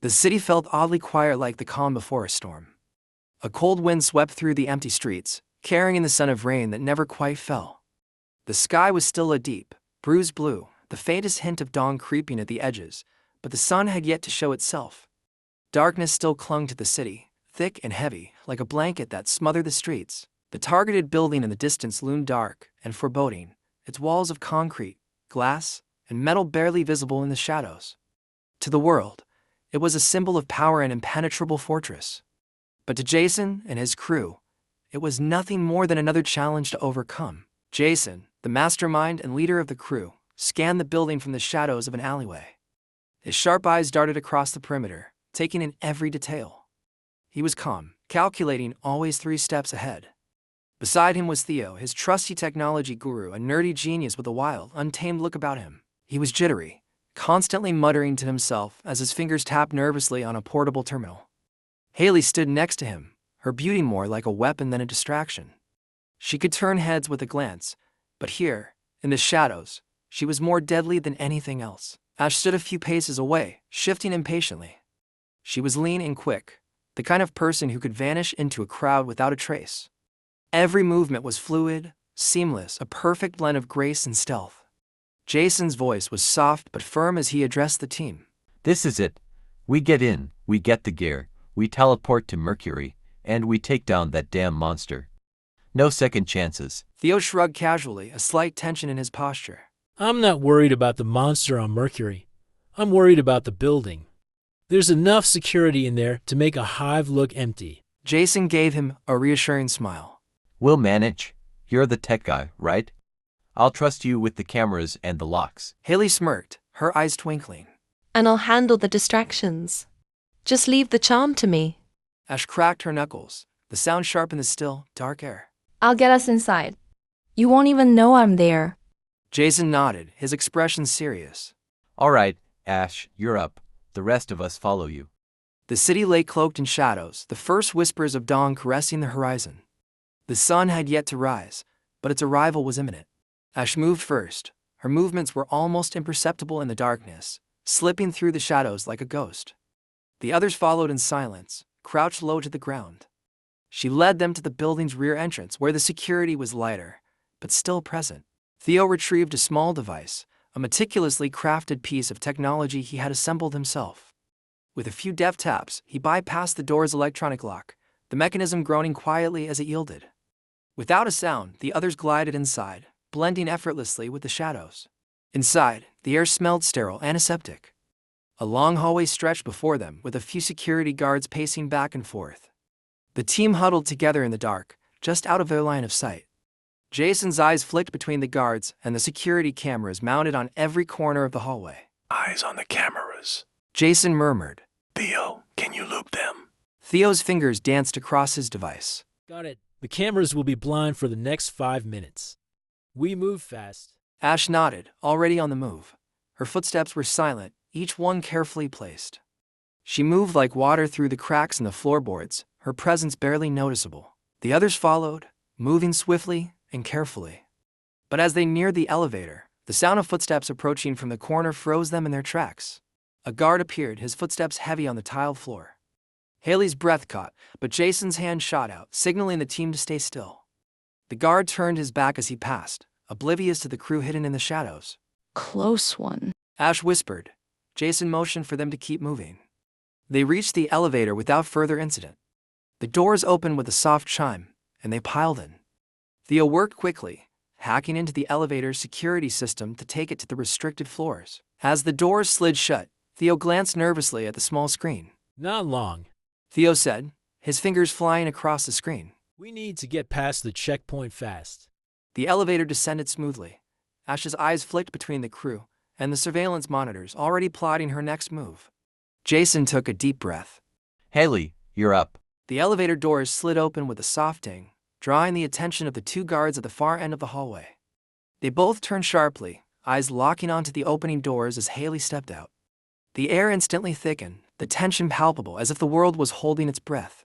The city felt oddly quiet, like the calm before a storm. A cold wind swept through the empty streets, carrying the scent of rain that never quite fell. The sky was still a deep, bruised blue, the faintest hint of dawn creeping at the edges, but the sun had yet to show itself. Darkness still clung to the city, thick and heavy, like a blanket that smothered the streets. The targeted building in the distance loomed dark and foreboding, its walls of concrete, glass, and metal barely visible in the shadows. To the world, it was a symbol of power and impenetrable fortress. But to Jason and his crew, it was nothing more than another challenge to overcome. Jason, the mastermind and leader of the crew, scanned the building from the shadows of an alleyway. His sharp eyes darted across the perimeter, taking in every detail. He was calm, calculating, always 3 steps ahead. Beside him was Theo, his trusty technology guru, a nerdy genius with a wild, untamed look about him. He was jittery, constantly muttering to himself as his fingers tapped nervously on a portable terminal. Haley stood next to him, her beauty more like a weapon than a distraction. She could turn heads with a glance, but here, in the shadows, she was more deadly than anything else. Ash stood a few paces away, shifting impatiently. She was lean and quick, the kind of person who could vanish into a crowd without a trace. Every movement was fluid, seamless, a perfect blend of grace and stealth. Jason's voice was soft but firm as he addressed the team. This is it. We get in, we get the gear, we teleport to Mercury, and we take down that damn monster. No second chances. Theo shrugged casually, a slight tension in his posture. I'm not worried about the monster on Mercury. I'm worried about the building. There's enough security in there to make a hive look empty. Jason gave him a reassuring smile. We'll manage. You're the tech guy, right? I'll trust you with the cameras and the locks. Haley smirked, her eyes twinkling. And I'll handle the distractions. Just leave the charm to me. Ash cracked her knuckles, the sound sharp in the still, dark air. I'll get us inside. You won't even know I'm there. Jason nodded, his expression serious. All right, Ash, you're up. The rest of us follow you. The city lay cloaked in shadows, the first whispers of dawn caressing the horizon. The sun had yet to rise, but its arrival was imminent. Ash moved first. Her movements were almost imperceptible in the darkness, slipping through the shadows like a ghost. The others followed in silence, crouched low to the ground. She led them to the building's rear entrance, where the security was lighter, but still present. Theo retrieved a small device, a meticulously crafted piece of technology he had assembled himself. With a few deft taps, he bypassed the door's electronic lock, the mechanism groaning quietly as it yielded. Without a sound, the others glided inside, blending effortlessly with the shadows. Inside, the air smelled sterile, antiseptic. A long hallway stretched before them, with a few security guards pacing back and forth. The team huddled together in the dark, just out of their line of sight. Jason's eyes flicked between the guards and the security cameras mounted on every corner of the hallway. Eyes on the cameras. Jason murmured. Theo, can you loop them? Theo's fingers danced across his device. Got it. The cameras will be blind for the next 5 minutes. We move fast. Ash nodded, already on the move. Her footsteps were silent, each one carefully placed. She moved like water through the cracks in the floorboards, her presence barely noticeable. The others followed, moving swiftly and carefully. But as they neared the elevator, the sound of footsteps approaching from the corner froze them in their tracks. A guard appeared, his footsteps heavy on the tiled floor. Haley's breath caught, but Jason's hand shot out, signaling the team to stay still. The guard turned his back as he passed, oblivious to the crew hidden in the shadows. Close one. Ash whispered. Jason motioned for them to keep moving. They reached the elevator without further incident. The doors opened with a soft chime, and they piled in. Theo worked quickly, hacking into the elevator's security system to take it to the restricted floors. As the doors slid shut, Theo glanced nervously at the small screen. Not long. Theo said, his fingers flying across the screen. We need to get past the checkpoint fast. The elevator descended smoothly. Ash's eyes flicked between the crew and the surveillance monitors, already plotting her next move. Jason took a deep breath. Haley, you're up. The elevator doors slid open with a soft ding, drawing the attention of the 2 guards at the far end of the hallway. They both turned sharply, eyes locking onto the opening doors as Haley stepped out. The air instantly thickened, the tension palpable, as if the world was holding its breath.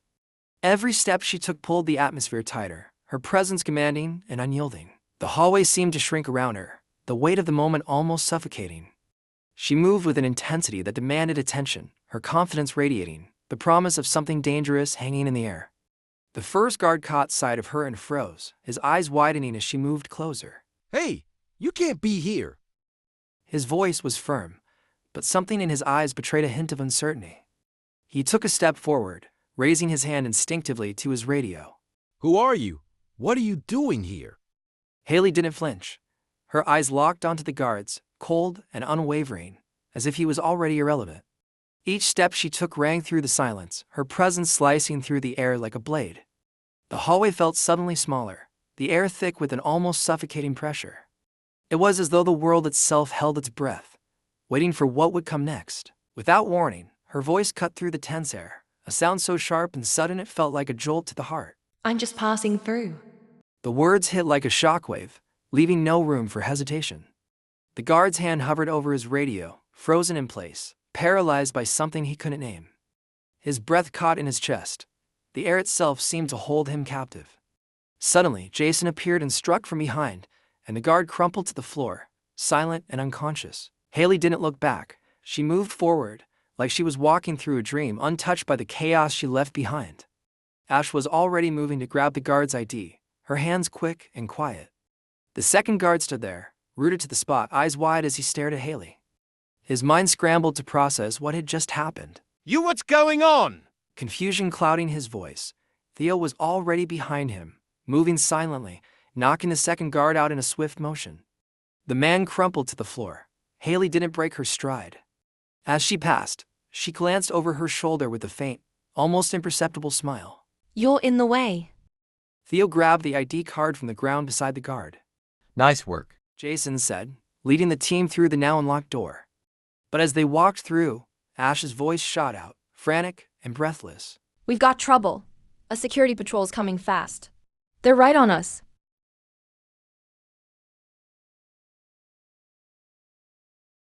Every step she took pulled the atmosphere tighter, her presence commanding and unyielding. The hallway seemed to shrink around her, the weight of the moment almost suffocating. She moved with an intensity that demanded attention, her confidence radiating, the promise of something dangerous hanging in the air. The first guard caught sight of her and froze, his eyes widening as she moved closer. Hey, you can't be here. His voice was firm, but something in his eyes betrayed a hint of uncertainty. He took a step forward, raising his hand instinctively to his radio. Who are you? What are you doing here? Haley didn't flinch. Her eyes locked onto the guards, cold and unwavering, as if he was already irrelevant. Each step she took rang through the silence, her presence slicing through the air like a blade. The hallway felt suddenly smaller, the air thick with an almost suffocating pressure. It was as though the world itself held its breath, waiting for what would come next. Without warning, her voice cut through the tense air, a sound so sharp and sudden it felt like a jolt to the heart. I'm just passing through. The words hit like a shockwave, leaving no room for hesitation. The guard's hand hovered over his radio, frozen in place, paralyzed by something he couldn't name. His breath caught in his chest. The air itself seemed to hold him captive. Suddenly, Jason appeared and struck from behind, and the guard crumpled to the floor, silent and unconscious. Haley didn't look back. She moved forward, like she was walking through a dream, untouched by the chaos she left behind. Ash was already moving to grab the guard's ID, her hands quick and quiet. The second guard stood there, rooted to the spot, eyes wide as he stared at Haley. His mind scrambled to process what had just happened. What's going on? Confusion clouding his voice, Theo was already behind him, moving silently, knocking the second guard out in a swift motion. The man crumpled to the floor. Haley didn't break her stride. As she passed, she glanced over her shoulder with a faint, almost imperceptible smile. You're in the way. Theo grabbed the ID card from the ground beside the guard. Nice work. Jason said, leading the team through the now unlocked door. But as they walked through, Ash's voice shot out, frantic and breathless. We've got trouble. A security patrol's coming fast. They're right on us.